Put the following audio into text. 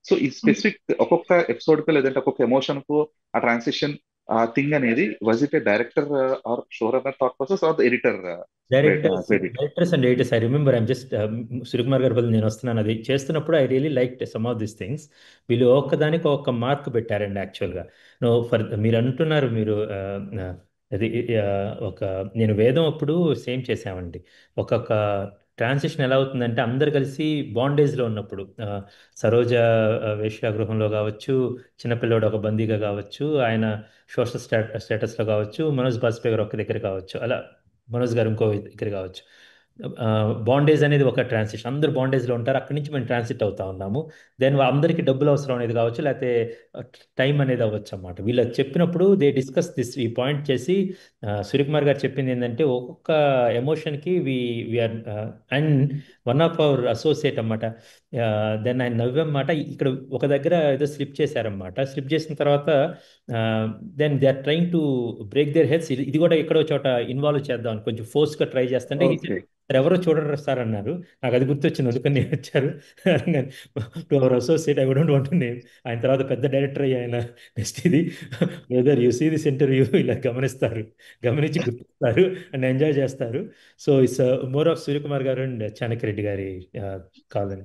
So ఈ specific ఒక్కొక్క episode కు లేదంటే ఒక్కొక్క ఎమోషన్ కు ఆ ట్రాన్సిషన్ ఆ థింగ్ అనేది was it director or show runner thought process or editor directors credit? Directors and editors I remember I'm just Suryakumar గారి బదులు నేను వస్తున్నాను అది చేస్తున్నప్పుడు I really like some of this things. వీళ్ళు ఒక్కదానికి ఒక్క మార్క్ పెట్టారండి యాక్చువల్గా. నో ఫర్ మీరు అంటున్నారు మీరు అది ఒక నేను వేదం అప్పుడు సేమ్ చేసామండి. ఒక్కొక్క ట్రాన్సిషన్ ఎలా అవుతుందంటే అందరు కలిసి బాండేజ్లో ఉన్నప్పుడు సరోజ వేశ్యాగృహంలో కావచ్చు, చిన్నపిల్లోడు ఒక బందీగా కావచ్చు, ఆయన సోషల్ స్టేటస్లో కావచ్చు, మనోజ్ బాజ్పేయి గారు ఒక దగ్గర కావచ్చు, అలా మనోజ్ గారు ఇంకో దగ్గర కావచ్చు. బాండేజ్ అనేది ఒక ట్రాన్సిషన్, అందరూ బాండేజ్లో ఉంటారు, అక్కడి నుంచి మేము ట్రాన్సిట్ అవుతా ఉన్నాము. దెన్ అందరికీ డబ్బులు అవసరం అనేది కావచ్చు, లేకపోతే టైం అనేది అవ్వచ్చు అన్నమాట. వీళ్ళు అది చెప్పినప్పుడు దే డిస్కస్ దిస్ ఈ పాయింట్ చేసి సూర్యకుమార్ గారు చెప్పింది ఏంటంటే ఒక్కొక్క ఎమోషన్కి we are and one of our associate అన్నమాట. దెన్ ఆయన నవ్వమాట ఇక్కడ ఒక దగ్గర ఏదో స్లిప్ చేశారన్నమాట. స్లిప్ చేసిన తర్వాత then they are trying to break their heads. ఇది కూడా ఎక్కడో చోట ఇన్వాల్వ్ చేద్దాం అని కొంచెం ఫోర్స్గా ట్రై చేస్తుంటే ఓకే. "సార్, ఎవరో చూడరు సార్" అన్నారు. నాకు అది గుర్తొచ్చింది, అందుకని నేను వచ్చారు. To our associate I wouldn't want name. ఆయన తర్వాత పెద్ద డైరెక్టర్ అయ్యి ఆయన నెక్స్ట్ ఇది whether you see this interview ఇలా గమనిస్తారు, గమనించి గుర్తిస్తారు అండ్ ఎంజాయ్ చేస్తారు. So it's more of Suryakumar గారు అండ్ చాణక్య రెడ్డి గారి కాల్.